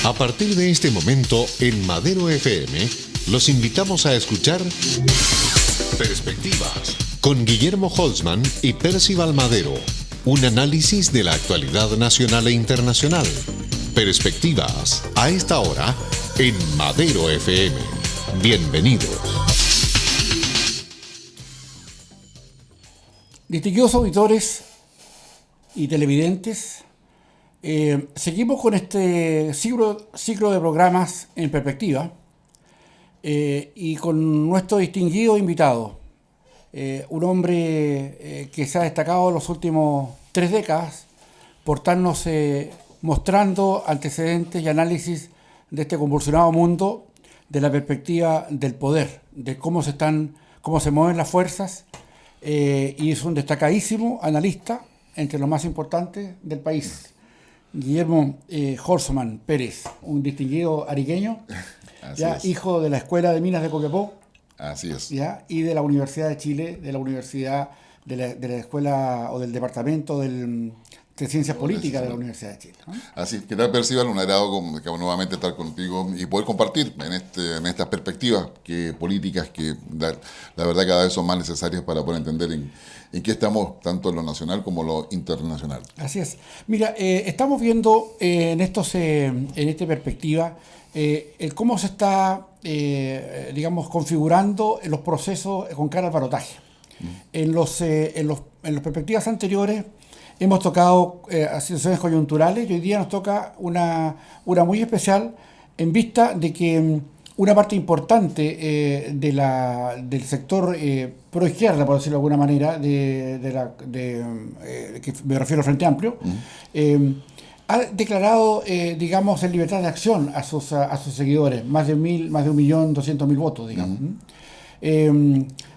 A partir de este momento, en Madero FM, los invitamos a escuchar Perspectivas con Guillermo Holzman y Percival Madero. Un análisis de la actualidad nacional e internacional. Perspectivas, a esta hora, en Madero FM. Bienvenidos. Distinguidos auditores y televidentes, seguimos con este ciclo de programas en perspectiva y con nuestro distinguido invitado, un hombre que se ha destacado en los últimos 3 décadas por estarnos mostrando antecedentes y análisis de este convulsionado mundo de la perspectiva del poder, de cómo se mueven las fuerzas, y es un destacadísimo analista entre los más importantes del país. Guillermo Holzman Pérez, un distinguido ariqueño, hijo de la Escuela de Minas de Copiapó. Así es. ¿Ya? Y de la Universidad de Chile, de la Universidad de la Escuela o del Departamento de Ciencias Políticas de la Universidad de Chile, ¿no? Así es. ¿Qué tal, Percival? Un agrado nuevamente estar contigo y poder compartir en estas perspectivas políticas que la verdad cada vez son más necesarias para poder entender en qué estamos, tanto en lo nacional como en lo internacional. Así es. Mira, estamos viendo en esta perspectiva el cómo se está, configurando los procesos con cara al balotaje. En las perspectivas anteriores hemos tocado situaciones coyunturales y hoy día nos toca una muy especial en vista de que una parte importante del sector pro izquierda, por decirlo de alguna manera, que me refiero al Frente Amplio, ha declarado, en libertad de acción a sus seguidores, más de 1.200.000 votos, digamos.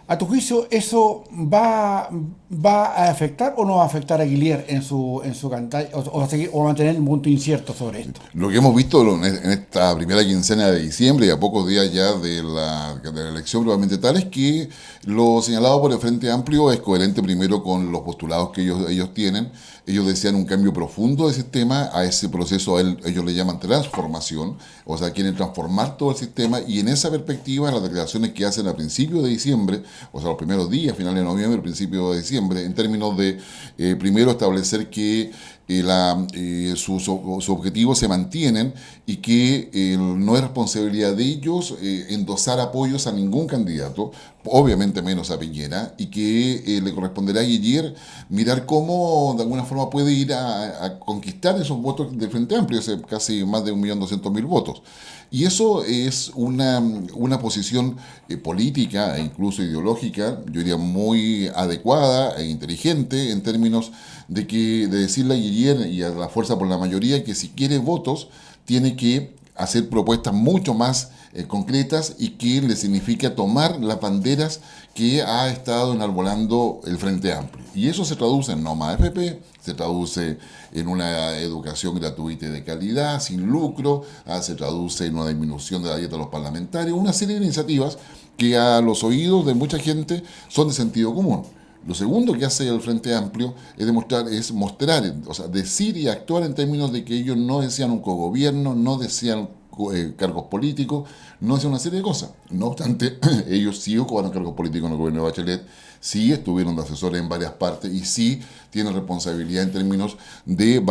¿A tu juicio eso va a afectar o no va a afectar a Guillier en su campaña o va a mantener un punto incierto sobre esto? Lo que hemos visto en esta primera quincena de diciembre y a pocos días ya de la elección probablemente tal es que lo señalado por el Frente Amplio es coherente primero con los postulados que ellos tienen. Ellos desean un cambio profundo del sistema, a ese proceso ellos le llaman transformación, o sea, quieren transformar todo el sistema y en esa perspectiva las declaraciones que hacen a principios de diciembre, o sea, los primeros días, finales de noviembre, principios de diciembre, en términos de primero establecer que sus objetivos se mantienen y que no es responsabilidad de ellos endosar apoyos a ningún candidato, obviamente menos a Piñera, y que le corresponderá a Guillier mirar cómo de alguna forma puede ir a conquistar esos votos del Frente Amplio, casi más de 1.200.000 votos. Y eso es una posición política e incluso ideológica, yo diría muy adecuada e inteligente en términos de decirle a Guillier y a la Fuerza por la Mayoría que si quiere votos tiene que hacer propuestas mucho más concretas y que le significa tomar las banderas que ha estado enarbolando el Frente Amplio. Y eso se traduce en no más AFP, se traduce en una educación gratuita y de calidad, sin lucro, se traduce en una disminución de la dieta de los parlamentarios, una serie de iniciativas que a los oídos de mucha gente son de sentido común. Lo segundo que hace el Frente Amplio es mostrar, o sea, decir y actuar en términos de que ellos no desean un cogobierno, no desean cargos políticos, no desean una serie de cosas. No obstante, ellos sí ocuparon cargos políticos en el gobierno de Bachelet, sí estuvieron de asesores en varias partes y sí tienen responsabilidad en términos de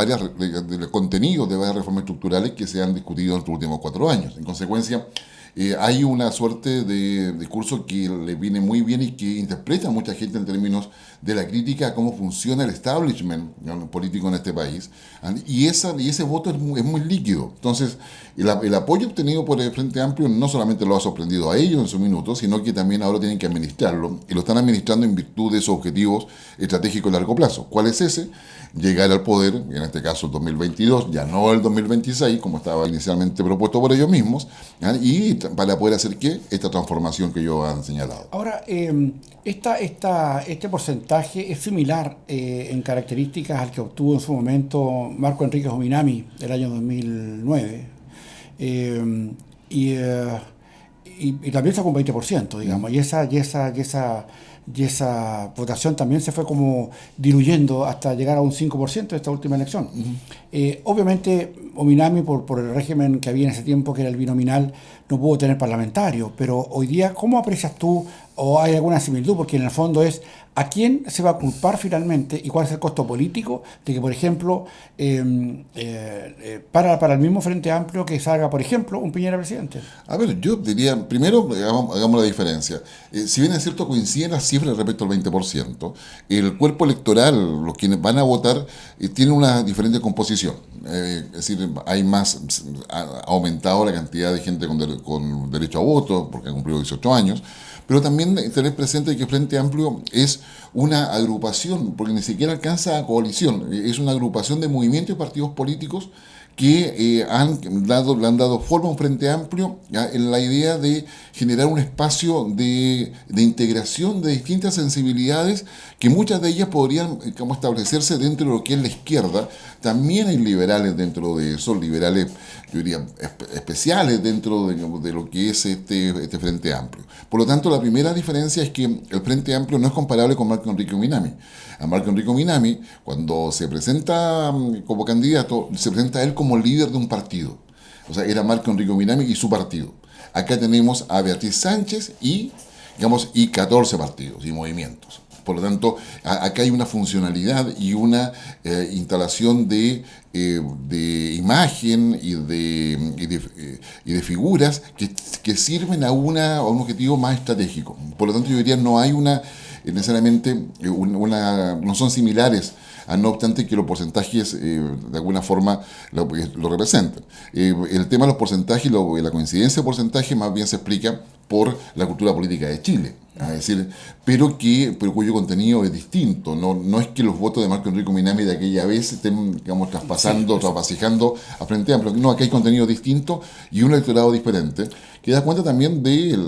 contenidos de varias reformas estructurales que se han discutido en los últimos 4 años. En consecuencia, hay una suerte de discurso que le viene muy bien y que interpreta mucha gente en términos de la crítica a cómo funciona el establishment político en este país. Y ese voto es muy líquido. Entonces, el apoyo obtenido por el Frente Amplio no solamente lo ha sorprendido a ellos en su minuto, sino que también ahora tienen que administrarlo. Y lo están administrando en virtud de sus objetivos estratégicos a largo plazo. ¿Cuál es ese? Llegar al poder, en este caso el 2022, ya no el 2026, como estaba inicialmente propuesto por ellos mismos, y para poder hacer esta transformación que ellos han señalado. Ahora, este porcentaje es similar en características al que obtuvo en su momento Marco Enrique Jominami el año 2009, y también sacó un 20%, digamos, y esa y esa votación también se fue como diluyendo hasta llegar a un 5% de esta última elección. Obviamente, Ominami, por el régimen que había en ese tiempo, que era el binominal, no pudo tener parlamentario, pero hoy día, ¿cómo aprecias tú, o hay alguna similitud? Porque en el fondo es a quién se va a culpar finalmente y cuál es el costo político de que, por ejemplo, para el mismo Frente Amplio que salga, por ejemplo, un Piñera presidente. A ver, yo diría, primero hagamos la diferencia. Si bien es cierto coinciden las cifras respecto al 20%, el cuerpo electoral, los quienes van a votar, tiene una diferente composición. Es decir, ha aumentado la cantidad de gente con derecho a voto, porque ha cumplido 18 años, pero también tener presente que Frente Amplio es una agrupación, porque ni siquiera alcanza a coalición, es una agrupación de movimientos y partidos políticos que le han dado forma a un Frente Amplio, ¿ya?, en la idea de generar un espacio de integración de distintas sensibilidades, que muchas de ellas podrían establecerse dentro de lo que es la izquierda. También hay liberales dentro de eso, liberales, yo diría, especiales dentro de lo que es este Frente Amplio. Por lo tanto, la primera diferencia es que el Frente Amplio no es comparable con Marco Enrique Ominami. A Marco Enrique Ominami, cuando se presenta como candidato, se presenta a él como líder de un partido. O sea, era Marco Enrique Ominami y su partido. Acá tenemos a Beatriz Sánchez y 14 partidos y movimientos. Por lo tanto, acá hay una funcionalidad y una instalación de imagen y de figuras que sirven a un objetivo más estratégico. Por lo tanto, yo diría no hay necesariamente no son similares, no obstante que los porcentajes de alguna forma lo representan. El tema de los porcentajes y la coincidencia de porcentajes más bien se explica por la cultura política de Chile. Es decir, pero cuyo contenido es distinto. No es que los votos de Marco Enrique Ominami de aquella vez estén, trasvasijando a Frente Amplio. No, aquí hay contenido distinto y un electorado diferente, que da cuenta también de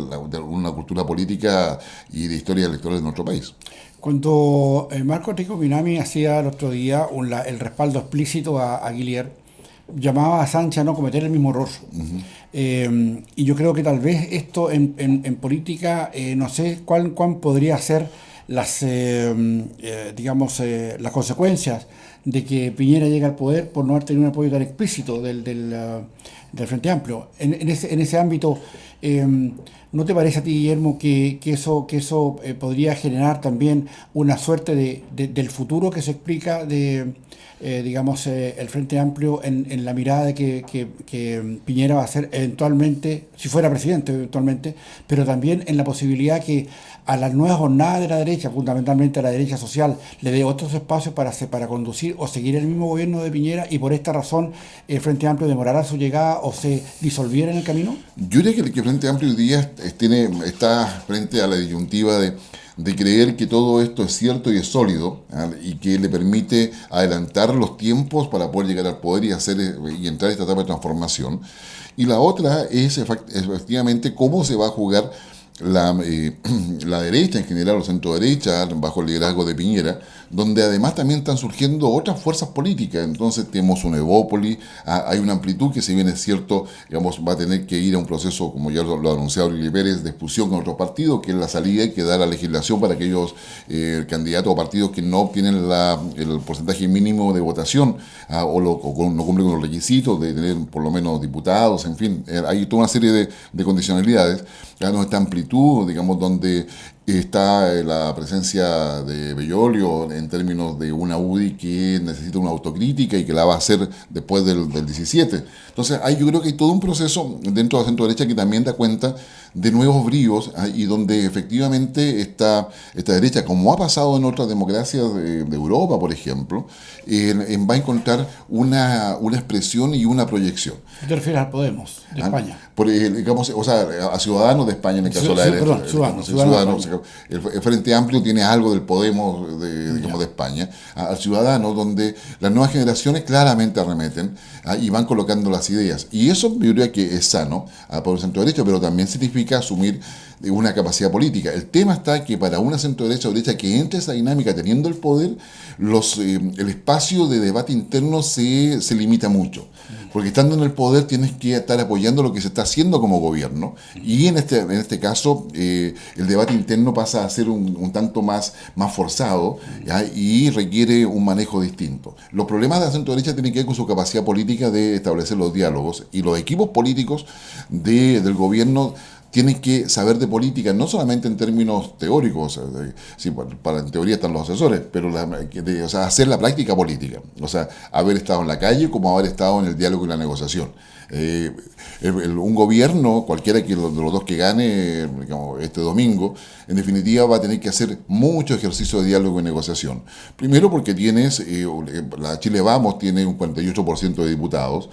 una cultura política y de historia electoral de nuestro país. Cuando Marco Enrique Ominami hacía el otro día el respaldo explícito a Guillier, llamaba a Sánchez a no cometer el mismo error. Y yo creo que tal vez esto en política, no sé cuán podría ser las consecuencias de que Piñera llegue al poder por no haber tenido un apoyo tan explícito del Frente Amplio. En ese ámbito, ¿no te parece a ti, Guillermo, que eso podría generar también una suerte del futuro que se explica el Frente Amplio en la mirada de que Piñera va a ser eventualmente, si fuera presidente eventualmente, pero también en la posibilidad que a las nuevas jornadas de la derecha, fundamentalmente a la derecha social, le dé otros espacios para conducir o seguir el mismo gobierno de Piñera, y por esta razón el Frente Amplio demorará su llegada o se disolviera en el camino? Yo diría que el Frente Amplio hoy día está frente a la disyuntiva de creer que todo esto es cierto y es sólido, y que le permite adelantar los tiempos para poder llegar al poder y entrar a esta etapa de transformación. Y la otra es efectivamente cómo se va a jugar la derecha en general, o centro derecha, bajo el liderazgo de Piñera, donde además también están surgiendo otras fuerzas políticas. Entonces tenemos un Evópolis, hay una amplitud que, si bien es cierto, va a tener que ir a un proceso, como ya lo ha anunciado Lili Pérez, de expulsión con otros partidos, que es la salida y que da la legislación para aquellos candidatos o partidos que no obtienen el porcentaje mínimo de votación, o no cumplen con los requisitos de tener por lo menos diputados, en fin, hay toda una serie de condicionalidades. Ya no esta amplitud, donde está la presencia de Bellolio en términos de una UDI que necesita una autocrítica y que la va a hacer después del 17. Entonces, yo creo que hay todo un proceso dentro de la centro derecha que también da cuenta de nuevos bríos, y donde efectivamente esta derecha, como ha pasado en otras democracias de Europa, por ejemplo, va a encontrar una expresión y una proyección. ¿Qué te refieres a Podemos, de España? A Ciudadanos de España, en el caso de la derecha. Ciudadanos. El Frente Amplio tiene algo del Podemos de España. Al Ciudadanos, donde las nuevas generaciones claramente arremeten, y van colocando las ideas. Y eso yo diría que es sano por el centro derecha, pero también significa asumir una capacidad política. El tema está que para una centro derecha o derecha que entre esa dinámica teniendo el poder, el espacio de debate interno se limita mucho. porque estando en el poder tienes que estar apoyando lo que se está haciendo como gobierno, y en este caso el debate interno pasa a ser un tanto más forzado, ¿ya? Y requiere un manejo distinto. Los problemas de la centro derecha tienen que ver con su capacidad política de establecer los diálogos, y los equipos políticos del gobierno tienen que saber de política, no solamente en términos teóricos, sí, en teoría están los asesores, pero o sea, hacer la práctica política, o sea, haber estado en la calle como haber estado en el diálogo y la negociación. Un gobierno, cualquiera de los dos que gane, digamos, este domingo, en definitiva va a tener que hacer mucho ejercicio de diálogo y negociación. Primero porque tienes, la Chile Vamos tiene un 48% de diputados.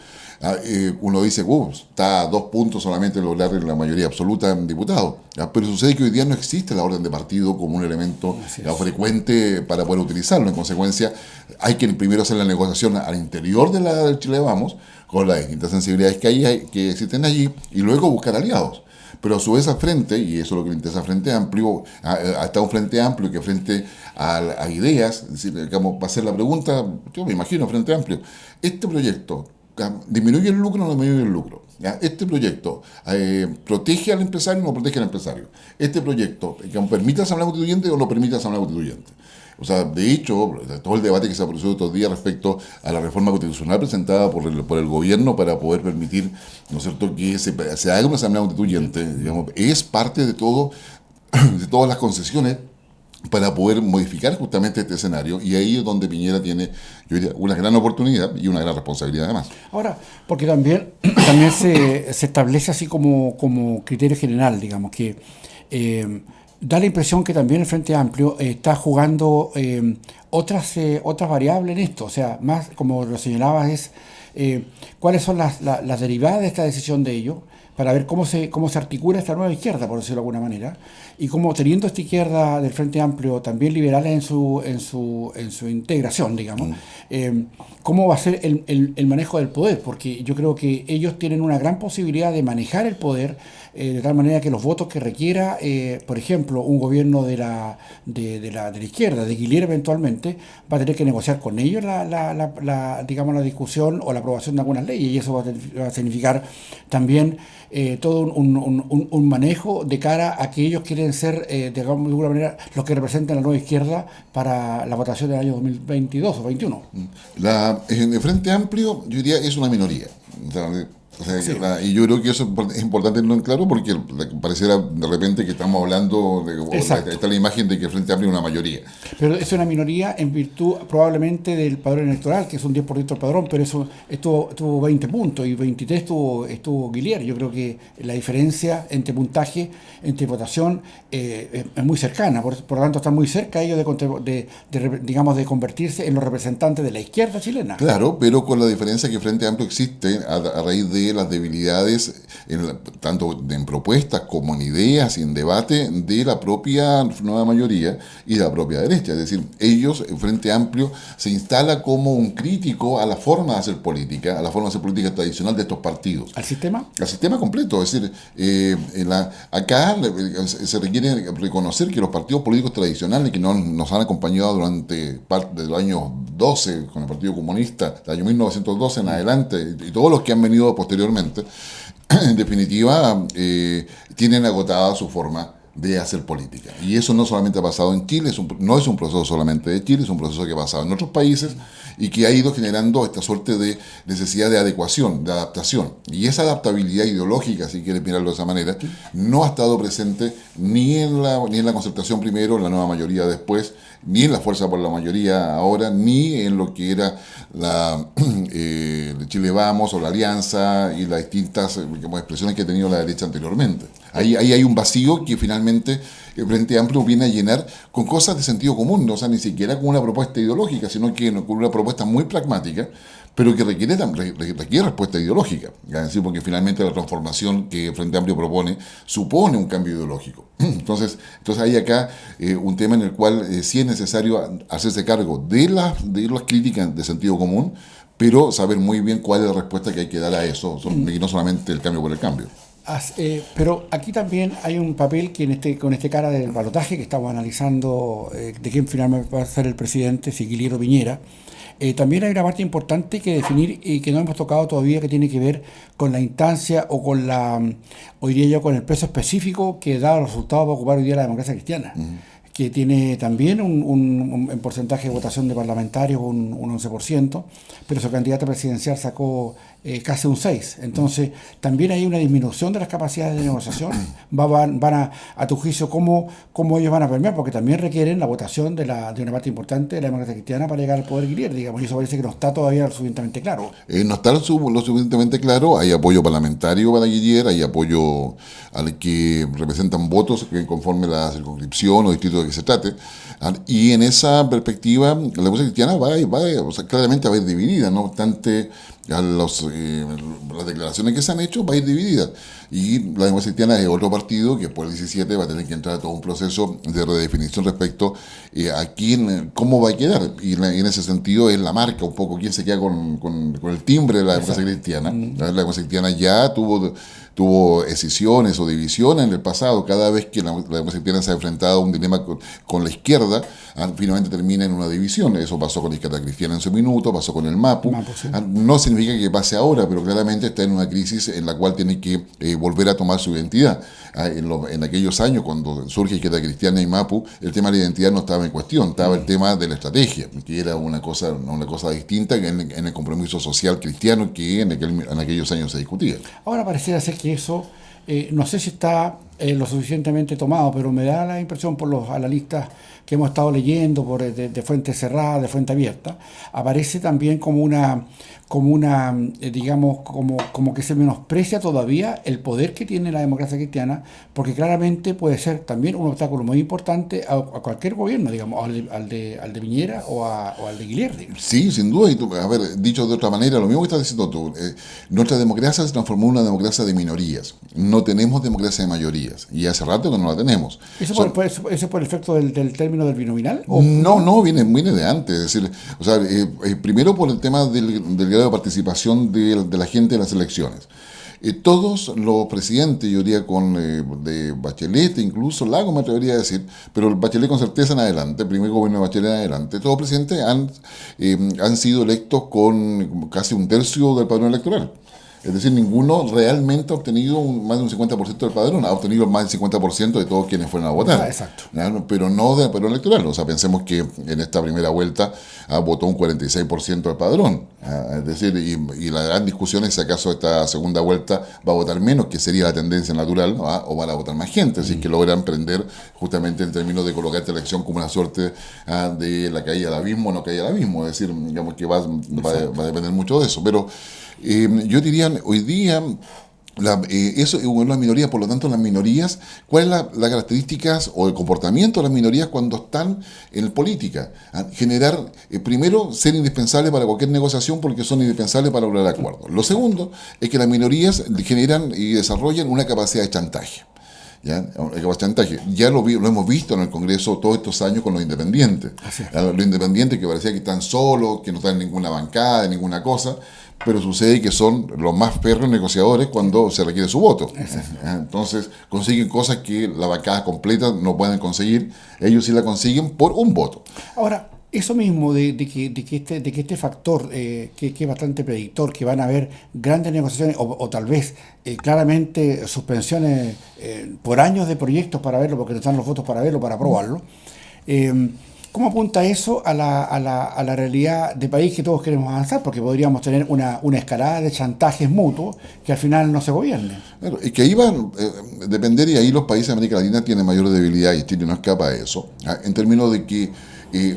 Uno dice, está a 2 puntos solamente de lograr la mayoría absoluta en diputados. Pero sucede que hoy día no existe la orden de partido como un elemento frecuente para poder utilizarlo. En consecuencia, hay que primero hacer la negociación al interior del Chile Vamos, con las distintas sensibilidades que existen allí, y luego buscar aliados. Pero a su vez al frente, y eso es lo que le interesa al Frente Amplio, está un Frente Amplio que frente a ideas, es decir, digamos, va a ser la pregunta, yo me imagino, Frente Amplio, este proyecto, ¿disminuye el lucro o no disminuye el lucro? ¿Ya? Este proyecto protege al empresario o no protege al empresario. Este proyecto permite la Asamblea Constituyente o no permite la Asamblea Constituyente. O sea, de hecho, todo el debate que se ha producido estos días respecto a la reforma constitucional presentada por el gobierno para poder permitir, ¿no es cierto?, que se haga una Asamblea Constituyente, digamos, es parte de de todas las concesiones para poder modificar justamente este escenario, y ahí es donde Piñera tiene, yo diría, una gran oportunidad y una gran responsabilidad además. Ahora, porque también se establece así como criterio general, digamos, que da la impresión que también el Frente Amplio está jugando otras variables en esto, o sea, más como lo señalabas, es cuáles son las derivadas de esta decisión de ellos, para ver cómo se articula esta nueva izquierda, por decirlo de alguna manera, y cómo, teniendo esta izquierda del Frente Amplio también liberales en su integración, digamos, cómo va a ser el manejo del poder, porque yo creo que ellos tienen una gran posibilidad de manejar el poder de tal manera que los votos que requiera, por ejemplo, un gobierno de la izquierda, de Guilherme eventualmente, va a tener que negociar con ellos digamos, la discusión o la aprobación de algunas leyes, y eso va a significar también todo un manejo de cara a que ellos quieren ser, digamos, de alguna manera, los que representan la nueva izquierda para la votación del año 2022 o 2021. En el Frente Amplio, yo diría, es una minoría. Sí. Y yo creo que eso es importante tenerlo en claro, porque pareciera de repente que estamos hablando está la imagen de que el Frente Amplio es una mayoría. Pero es una minoría en virtud probablemente del padrón electoral, que es un 10% del padrón, pero eso tuvo 20 puntos y 23 estuvo Guilherme. Yo creo que la diferencia entre puntaje, entre votación, es muy cercana, por lo tanto están muy cerca ellos digamos, de convertirse en los representantes de la izquierda chilena. Claro, pero con la diferencia que el Frente Amplio existe a raíz de las debilidades, tanto en propuestas como en ideas y en debate de la propia nueva mayoría y de la propia derecha. Es decir, ellos, el Frente Amplio, se instala como un crítico a la forma de hacer política, a la forma de hacer política tradicional de estos partidos. ¿Al sistema? Al sistema completo. Es decir, acá se requiere reconocer que los partidos políticos tradicionales que nos han acompañado durante parte de los años 12, con el Partido Comunista, del año 1912 en adelante, y todos los que han venido posteriormente, en definitiva, tienen agotada su forma de hacer política. Y eso no solamente ha pasado en Chile, no es un proceso solamente de Chile, es un proceso que ha pasado en otros países y que ha ido generando esta suerte de necesidad de adecuación, de adaptación. Y esa adaptabilidad ideológica, si quieres mirarlo de esa manera, no ha estado presente ni en la concertación primero, en la nueva mayoría después, ni en la fuerza por la mayoría ahora, ni en lo que era la Chile Vamos o la Alianza y las distintas expresiones que ha tenido la derecha anteriormente. Ahí hay un vacío que finalmente el Frente Amplio viene a llenar con cosas de sentido común, o sea, ni siquiera con una propuesta ideológica, sino que con una propuesta muy pragmática, pero que requiere respuesta ideológica, es decir, porque finalmente la transformación que el Frente Amplio propone supone un cambio ideológico. Entonces hay acá un tema en el cual sí es necesario hacerse cargo de las críticas de sentido común, pero saber muy bien cuál es la respuesta que hay que dar a eso, y no solamente el cambio por el cambio. Pero aquí también hay un papel que con este cara del balotaje que estamos analizando, de quién finalmente va a ser el presidente, si Guilherme Piñera, También hay una parte importante que definir y que no hemos tocado todavía, que tiene que ver con la instancia o con hoy día yo, con el peso específico que da los resultados para ocupar hoy día la democracia cristiana, que tiene también un porcentaje de votación de parlamentarios, un 11%, pero su candidato presidencial sacó casi un 6%. Entonces, también hay una disminución de las capacidades de negociación. Van a tu juicio, ¿cómo ellos van a permear? Porque también requieren la votación de una parte importante de la democracia cristiana para llegar al poder Guillier, digamos, y eso parece que no está todavía lo suficientemente claro. No está lo suficientemente claro. Hay apoyo parlamentario para Guillier, hay apoyo al que representan votos que conforme la circunscripción o distrito de que se trate. Y en esa perspectiva, la democracia cristiana o sea, claramente va a ir dividida, no obstante las declaraciones que se han hecho, va a ir dividida. Y la democracia cristiana es otro partido que después del 17 va a tener que entrar a todo un proceso de redefinición respecto a cómo va a quedar. Y en ese sentido es la marca un poco, quién se queda con el timbre de la democracia cristiana. La democracia cristiana ya tuvo escisiones o divisiones en el pasado. Cada vez que la democracia cristiana se ha enfrentado a un dilema con la izquierda, finalmente termina en una división. Eso pasó con la izquierda cristiana en su minuto, pasó con el MAPU. Sí. No significa que pase ahora, pero claramente está en una crisis en la cual tiene que volver a tomar su identidad. En aquellos años, cuando surge izquierda cristiana y MAPU, el tema de la identidad no estaba en cuestión, estaba el tema de la estrategia, que era una cosa distinta en el compromiso social cristiano que en aquellos años se discutía. Ahora pareciera ser que eso, no sé si está lo suficientemente tomado, pero me da la impresión por los analistas que hemos estado leyendo de fuente cerrada, de fuente abierta, aparece también como digamos, como que se menosprecia todavía el poder que tiene la democracia cristiana, porque claramente puede ser también un obstáculo muy importante a cualquier gobierno, digamos, al de Piñera o al de Guillier, digamos. Sí, sin duda. Y dicho de otra manera, lo mismo que estás diciendo tú, nuestra democracia se transformó en una democracia de minorías. No tenemos democracia de mayorías. Y hace rato que no la tenemos. ¿Eso por el efecto del término del binominal? No, viene de antes. Es decir, o sea, primero por el tema del grado de participación de la gente en las elecciones. Todos los presidentes, yo diría de Bachelet, incluso Lago me atrevería a decir, pero Bachelet con certeza en adelante, el primer gobierno de Bachelet en adelante, todos los presidentes han sido electos con casi un tercio del padrón electoral. Es decir, ninguno realmente ha obtenido más de un 50% del padrón, ha obtenido más del 50% de todos quienes fueron a votar. Exacto. Pero no del padrón electoral. O sea, pensemos que en esta primera vuelta votó un 46% del padrón. Es decir, y la gran discusión es si acaso esta segunda vuelta va a votar menos, que sería la tendencia natural, o van a votar más gente, así que logran prender justamente en términos de colocar esta elección como una suerte de la caída al abismo o no caída al abismo. Es decir, digamos que va a depender mucho de eso. Pero yo diría, hoy día, eso es una minoría, por lo tanto, las minorías, ¿cuáles son las características o el comportamiento de las minorías cuando están en política? Generar, primero, ser indispensables para cualquier negociación porque son indispensables para lograr acuerdos. Lo segundo es que las minorías generan y desarrollan una capacidad de chantaje. ¿Ya? Chantaje. Ya lo hemos visto en el Congreso todos estos años con los independientes. Los independientes que parecía que están solos, que no están en ninguna bancada, en ninguna cosa, pero sucede que son los más férreos negociadores cuando se requiere su voto. Entonces consiguen cosas que las bancadas completas no pueden conseguir, ellos sí la consiguen por un voto. Ahora, eso mismo de que este factor, que es bastante predictor, que van a haber grandes negociaciones o tal vez claramente suspensiones por años de proyectos para verlo, porque no están los votos para verlo, para aprobarlo, ¿cómo apunta eso a la realidad de país que todos queremos avanzar? Porque podríamos tener una escalada de chantajes mutuos que al final no se gobiernen. Claro, es que ahí va a depender, y ahí los países de América Latina tienen mayor debilidad y Chile no escapa a eso, en términos de que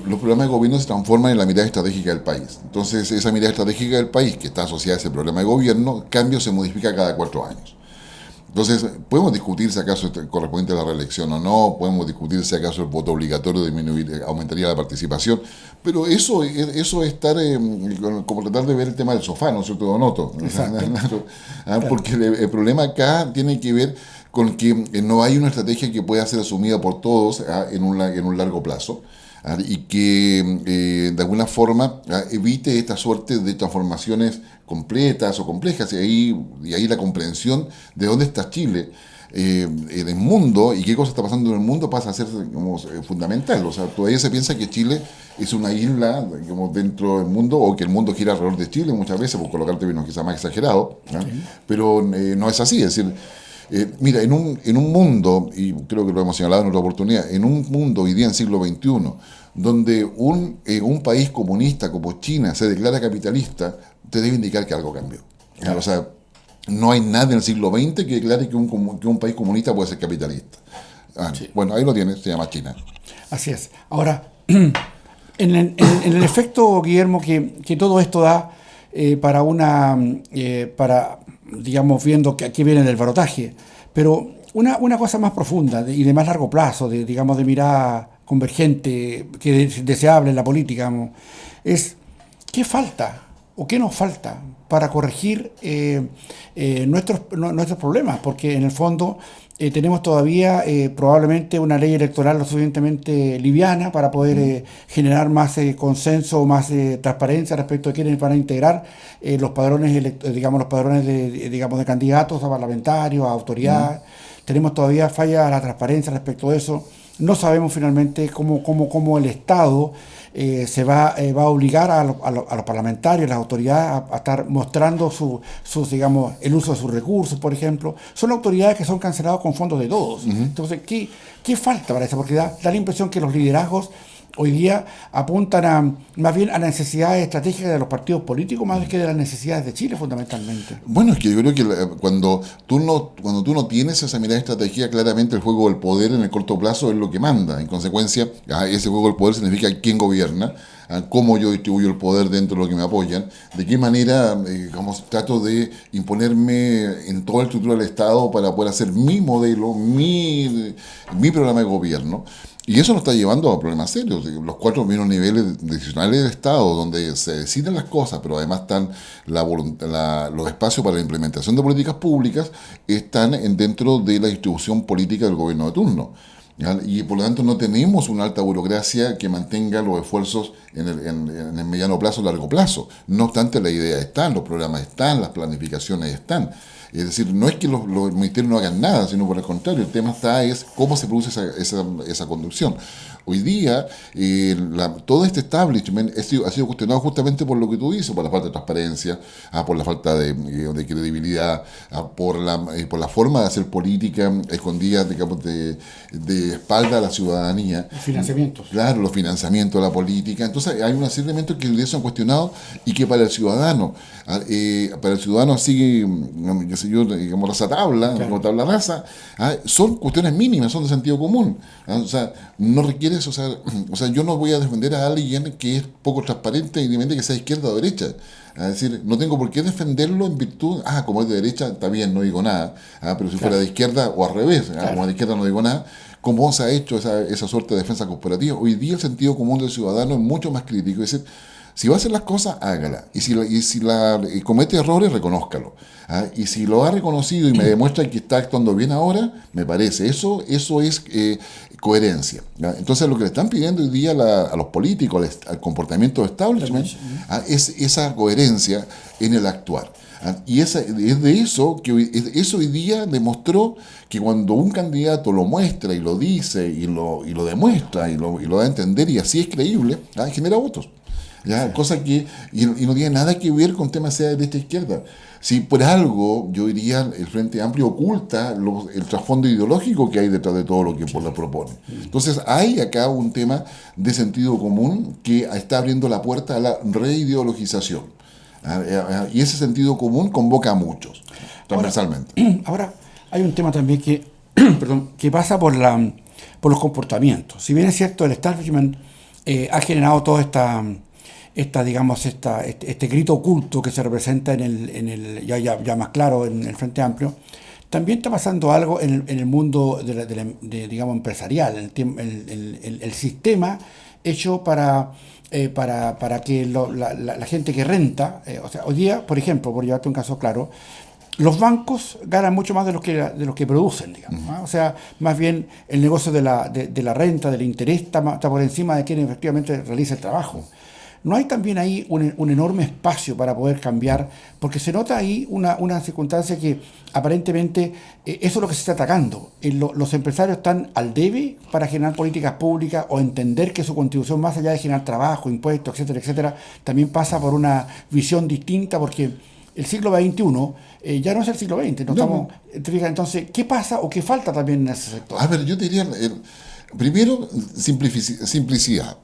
los programas de gobierno se transforman en la mirada estratégica del país. Entonces, esa mirada estratégica del país, que está asociada a ese programa de gobierno, cambio se modifica cada 4 años. Entonces, podemos discutir si acaso correspondiente a la reelección o no, podemos discutir si acaso el voto obligatorio aumentaría la participación, pero eso es estar como tratar de ver el tema del sofá, ¿no es cierto, Donoto? Exacto. Porque el problema acá tiene que ver con que no hay una estrategia que pueda ser asumida por todos en un largo plazo. Y que de alguna forma evite esta suerte de transformaciones completas o complejas, y ahí la comprensión de dónde está Chile del mundo y qué cosa está pasando en el mundo pasa a ser como, fundamental. O sea, todavía se piensa que Chile es una isla como dentro del mundo o que el mundo gira alrededor de Chile muchas veces, por colocar términos quizás más exagerados, ¿no? Sí. Pero no es así, es decir, mira, en un mundo, y creo que lo hemos señalado en otra oportunidad, en un mundo hoy día en siglo XXI, donde un país comunista como China se declara capitalista, te debe indicar que algo cambió. Claro. O sea, no hay nada en el siglo XX que declare que un país comunista puede ser capitalista. Sí. Bueno, ahí lo tienes, se llama China. Así es. Ahora, en el efecto, Guillermo, que todo esto da para, digamos, viendo que aquí viene el barotaje, pero una cosa más profunda y de más largo plazo, digamos, de mirada convergente, que es deseable en la política, digamos, es ¿qué falta o qué nos falta para corregir nuestros problemas? Porque en el fondo tenemos todavía probablemente una ley electoral lo suficientemente liviana para poder generar más consenso, más transparencia respecto a quiénes van a integrar los padrones, digamos, los padrones de candidatos a parlamentarios, a autoridades. Tenemos todavía falla la transparencia respecto a eso. No sabemos finalmente cómo el Estado se va a obligar a los parlamentarios, a las autoridades a estar mostrando digamos, el uso de sus recursos, por ejemplo. Son autoridades que son canceladas con fondos de todos. Entonces, ¿qué falta para eso? Porque da la impresión que los liderazgos hoy día apuntan más bien a las necesidades estratégicas de los partidos políticos más que de las necesidades de Chile, fundamentalmente. Bueno, es que yo creo que cuando tú no tienes esa mirada estratégica, claramente el juego del poder en el corto plazo es lo que manda. En consecuencia, ese juego del poder significa quién gobierna, cómo yo distribuyo el poder dentro de lo que me apoyan, de qué manera trato de imponerme en toda la estructura del Estado para poder hacer mi modelo, mi programa de gobierno. Y eso nos está llevando a problemas serios. Los 4 primeros niveles decisionales del Estado, donde se deciden las cosas, pero además están los espacios para la implementación de políticas públicas, están dentro de la distribución política del gobierno de turno. ¿Ya? Y por lo tanto no tenemos una alta burocracia que mantenga los esfuerzos en el mediano plazo, largo plazo. No obstante, las ideas están, los programas están, las planificaciones están. Es decir, no es que los ministerios no hagan nada, sino por el contrario, el tema es cómo se produce esa conducción. Hoy día, todo este establishment ha sido cuestionado justamente por lo que tú dices, por la falta de transparencia, por la falta de credibilidad, por la forma de hacer política escondida, digamos, de espalda a la ciudadanía. Los financiamientos. Claro, los financiamientos de la política. Entonces, hay una serie de elementos que hoy día son cuestionados y que para el ciudadano sigue, digamos, razatabla, claro, como tabla rasa, son cuestiones mínimas, son de sentido común. O sea, no requiere eso. O sea, yo no voy a defender a alguien que es poco transparente, independientemente que sea izquierda o derecha. Es decir, no tengo por qué defenderlo en virtud, como es de derecha, está bien, no digo nada, pero si fuera de izquierda o al revés, claro, como de izquierda no digo nada. ¿Cómo se ha hecho esa suerte de defensa corporativa? Hoy día el sentido común del ciudadano es mucho más crítico. Es decir, si va a hacer las cosas, hágala. Y si comete errores, reconózcalo. Y si lo ha reconocido y me demuestra que está actuando bien ahora, me parece. Eso es coherencia. Entonces, lo que le están pidiendo hoy día a los políticos, al comportamiento de establishment, es esa coherencia en el actuar. Y es de eso que eso hoy día demostró que cuando un candidato lo muestra y lo dice y lo demuestra y lo da a entender y así es creíble, genera votos. ¿Ya? Sí. Cosa que y no tiene nada que ver con temas sea de derecha e izquierda. Si por algo, yo diría, el Frente Amplio oculta el trasfondo ideológico que hay detrás de todo lo que lo propone. Entonces hay acá un tema de sentido común que está abriendo la puerta a la reideologización. Y ese sentido común convoca a muchos, transversalmente. Ahora hay un tema también que pasa por los comportamientos. Si bien es cierto, el establishment ha generado toda este grito oculto que se representa ya más claro en el Frente Amplio, también está pasando algo en el mundo digamos, empresarial, el sistema hecho para que la gente que renta, o sea, hoy día, por ejemplo, por llevarte un caso claro, los bancos ganan mucho más de lo que producen, digamos. O sea, más bien el negocio de la renta, del interés, está por encima de quien efectivamente realiza el trabajo. ¿no hay también ahí un enorme espacio para poder cambiar? Porque se nota ahí una circunstancia que aparentemente eso es lo que se está atacando. Los empresarios están al debe para generar políticas públicas o entender que su contribución, más allá de generar trabajo, impuestos, etcétera, etcétera, también pasa por una visión distinta, porque el siglo XXI ya no es el siglo XX. No. Entonces, ¿qué pasa o qué falta también en ese sector? A ver, yo te diría, primero, simplicidad.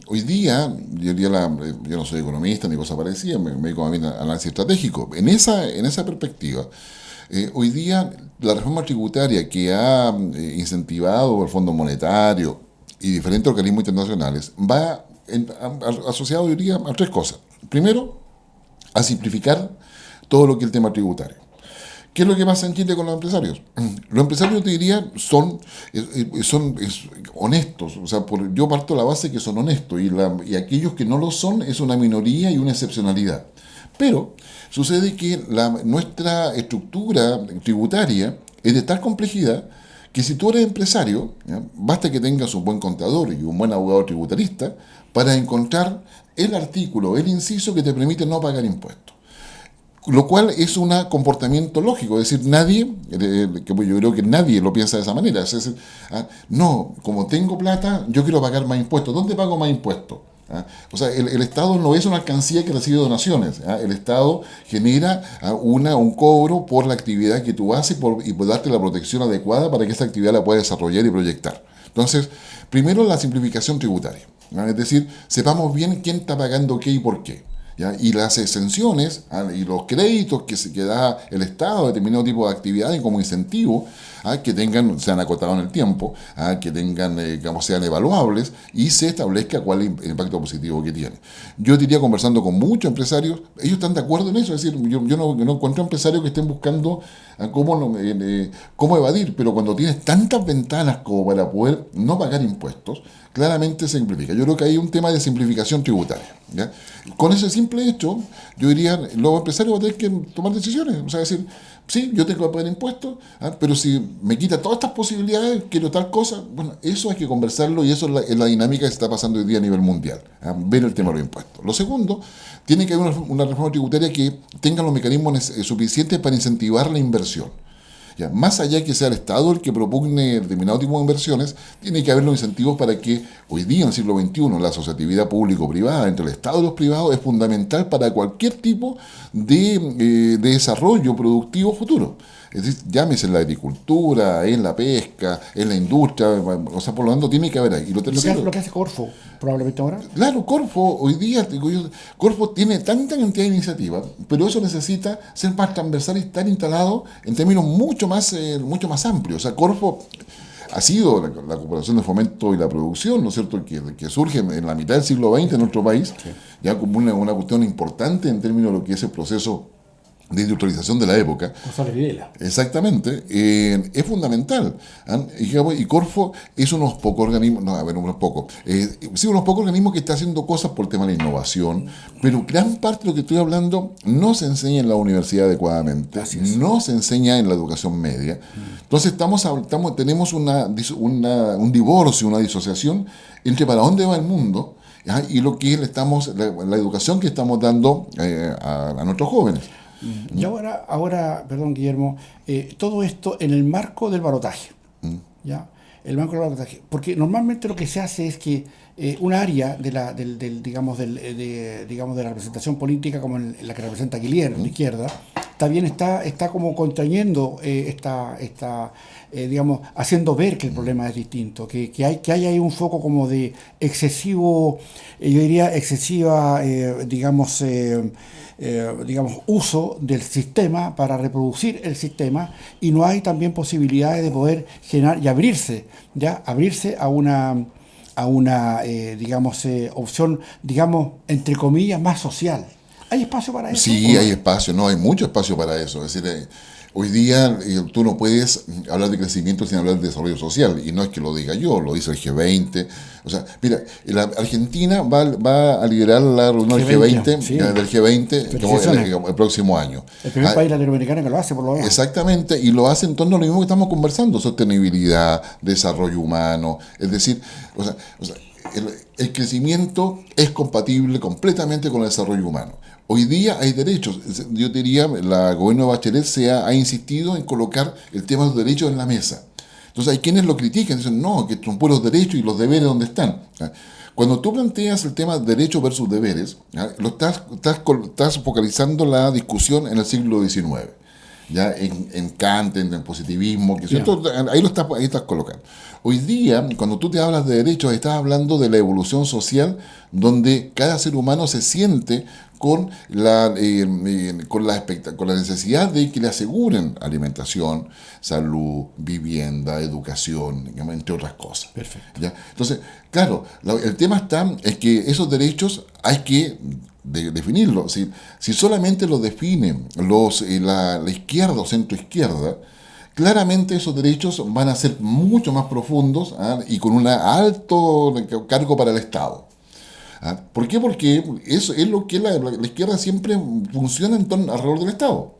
Hoy día, yo no soy economista ni cosa parecida, me dedico a análisis estratégico. En esa perspectiva, hoy día la reforma tributaria que ha incentivado el Fondo Monetario y diferentes organismos internacionales va asociado, yo diría, a tres cosas. Primero, a simplificar todo lo que es el tema tributario. ¿Qué es lo que pasa en Chile con los empresarios? Los empresarios, te diría, son honestos. O sea, yo parto de la base que son honestos y aquellos que no lo son es una minoría y una excepcionalidad. Pero sucede que nuestra estructura tributaria es de tal complejidad que si tú eres empresario, ¿ya?, basta que tengas un buen contador y un buen abogado tributarista para encontrar el artículo, el inciso que te permite no pagar impuestos. Lo cual es un comportamiento lógico, es decir, yo creo que nadie lo piensa de esa manera. Es decir, no, como tengo plata, yo quiero pagar más impuestos. ¿Dónde pago más impuestos? O sea, el Estado no es una alcancía que recibe donaciones. El Estado genera un cobro por la actividad que tú haces y por darte la protección adecuada para que esa actividad la puedas desarrollar y proyectar. Entonces, primero la simplificación tributaria. Es decir, sepamos bien quién está pagando qué y por qué. ¿Ya? Y las exenciones y los créditos que da el Estado a determinado tipo de actividades como incentivo, que sean acotados en el tiempo, que sean evaluables y se establezca cuál es el impacto positivo que tiene. Yo diría, conversando con muchos empresarios, ellos están de acuerdo en eso. Es decir, yo no encuentro empresarios que estén buscando cómo evadir, pero cuando tienes tantas ventanas como para poder no pagar impuestos, claramente se simplifica. Yo creo que hay un tema de simplificación tributaria, ¿ya? Con ese simple hecho, yo diría, los empresarios van a tener que tomar decisiones. O sea, decir, sí, yo tengo que pagar impuestos, pero si me quita todas estas posibilidades, quiero tal cosa, bueno, eso hay que conversarlo y eso es la dinámica que se está pasando hoy día a nivel mundial, ver el tema de los impuestos. Lo segundo, tiene que haber una reforma tributaria que tenga los mecanismos suficientes para incentivar la inversión. Ya, más allá que sea el Estado el que propugne determinado tipo de inversiones, tiene que haber los incentivos para que hoy día, en el siglo XXI, la asociatividad público-privada entre el Estado y los privados es fundamental para cualquier tipo de desarrollo productivo futuro. Es decir, llámese en la agricultura, en la pesca, en la industria, o sea, por lo tanto tiene que haber ahí. Y lo que hace Corfo, probablemente ahora. Claro, Corfo, hoy día, Corfo tiene tanta cantidad de iniciativas, pero eso necesita ser más transversal y estar instalado en términos mucho más amplios. O sea, Corfo ha sido la cooperación de fomento y la producción, ¿no es cierto?, que surge en la mitad del siglo XX en nuestro país, sí, ya como una cuestión importante en términos de lo que es el proceso de industrialización de la época. González Videla. Exactamente, es fundamental. Y Corfo es unos pocos organismos, unos pocos organismos que están haciendo cosas por el tema de la innovación, pero gran parte de lo que estoy hablando no se enseña en la universidad adecuadamente, no se enseña en la educación media. Entonces tenemos un divorcio, una disociación entre para dónde va el mundo y lo que la educación que estamos dando a nuestros jóvenes. Y ahora, perdón, Guillermo, todo esto en el marco del balotaje, ¿ya? El marco del balotaje, porque normalmente lo que se hace es que un área de la representación política, como la que representa Guillermo, de izquierda, está como contrayendo haciendo ver que el problema es distinto, que hay ahí un foco como de uso del sistema para reproducir el sistema, y no hay también posibilidades de poder generar y abrirse a una opción, entre comillas, más social. ¿Hay espacio para eso? Sí, hay espacio, hay mucho espacio para eso. Es decir, hoy día tú no puedes hablar de crecimiento sin hablar de desarrollo social, y no es que lo diga yo, lo dice el G20. O sea, mira, la Argentina va a liderar la reunión del G20 el próximo año. El primer país latinoamericano que lo hace, por lo menos. Exactamente, y lo hace en torno a lo mismo que estamos conversando: sostenibilidad, desarrollo humano. Es decir, el crecimiento es compatible completamente con el desarrollo humano. Hoy día hay derechos. Yo diría, la gobierno de Bachelet ha insistido en colocar el tema de los derechos en la mesa. Entonces hay quienes lo critican, dicen, no, que son puros derechos y los deberes, ¿dónde están? Cuando tú planteas el tema de derechos versus deberes, estás focalizando la discusión en el siglo XIX. Ya en Kant, en el positivismo, ahí estás colocando. Hoy día, cuando tú te hablas de derechos, estás hablando de la evolución social, donde cada ser humano se siente con la necesidad de que le aseguren alimentación, salud, vivienda, educación, entre otras cosas. Perfecto. ¿Ya? Entonces, claro, el tema está en que esos derechos hay que definirlos. Si solamente los definen la izquierda o centro-izquierda, claramente esos derechos van a ser mucho más profundos y con un alto cargo para el Estado. ¿Por qué? Porque eso es lo que la izquierda siempre funciona alrededor del Estado.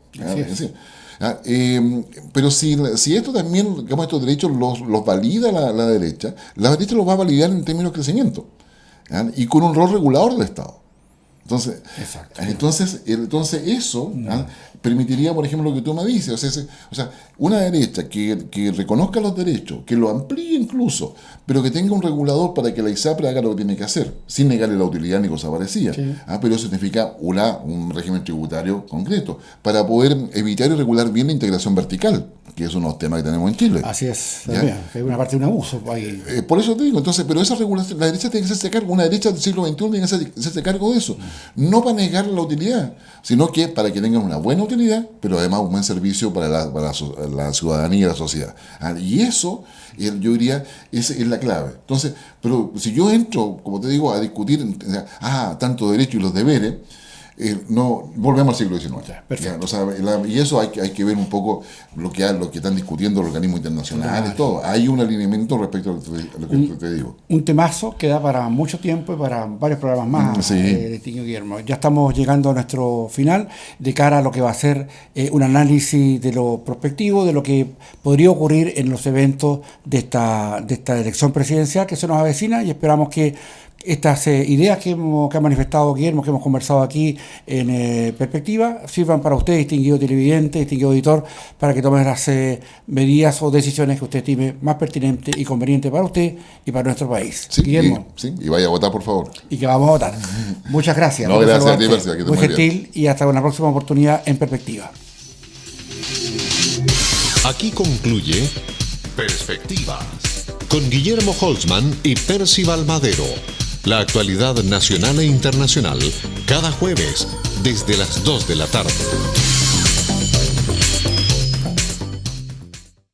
Pero si esto también, digamos, estos derechos los valida la derecha los va a validar en términos de crecimiento y con un rol regulador del Estado. Entonces eso permitiría, por ejemplo, lo que tú me dices, o sea, una derecha que reconozca los derechos, que lo amplíe incluso, pero que tenga un regulador para que la ISAPRE haga lo que tiene que hacer, sin negarle la utilidad ni cosa parecida. Sí. Pero eso significa un régimen tributario concreto, para poder evitar y regular bien la integración vertical, que es uno de los temas que tenemos en Chile. Así es, también, que hay una parte de un abuso ahí. Por eso te digo, entonces, pero esa regulación, la derecha tiene que hacerse cargo, una derecha del siglo XXI tiene que hacerse cargo de eso, no para negar la utilidad, sino que para que tengan una buena utilidad, pero además un buen servicio para la ciudadanía y la sociedad. Y eso, yo diría, esa es la clave. Entonces, pero si yo entro, como te digo, a discutir tanto derechos y los deberes, no volvemos al siglo XIX. Perfecto. Y eso hay que ver un poco lo que están discutiendo los organismos internacionales, todo. Hay un alineamiento respecto a lo que te digo. Un temazo que da para mucho tiempo y para varios programas más, distinguido Guillermo. Ya estamos llegando a nuestro final de cara a lo que va a ser un análisis de lo prospectivo, de lo que podría ocurrir en los eventos de esta elección presidencial que se nos avecina, y esperamos que estas ideas que ha manifestado Guillermo, que hemos conversado aquí en Perspectiva, sirvan para usted, distinguido televidente, distinguido auditor, para que tome las medidas o decisiones que usted estime más pertinentes y convenientes para usted y para nuestro país. Sí, Guillermo. Y vaya a votar, por favor. Y que vamos a votar. Muchas gracias. No, gracias a ti, Percy, que muy gentil y hasta una próxima oportunidad en Perspectiva. Aquí concluye Perspectivas con Guillermo Holzman y Percival Madero. La actualidad nacional e internacional cada jueves desde las 2 de la tarde.